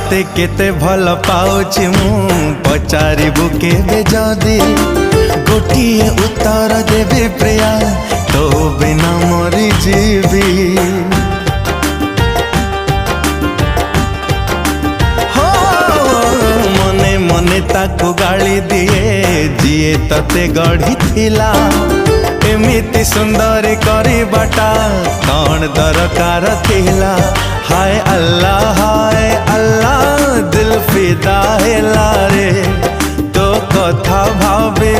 तते केते भल पाउछि मु पचारिबु केबे जदी गोटिए उत्तर देबे प्रिया तो बिना मरी जीवी हो मने मने ताकू गाली दिए जिए तते गढ़ी थिला एमिति सुंदर करिबाटा कौन दरकार थिला। हाय अल्लाह दिल फिदा हेला रे तो कथा भावे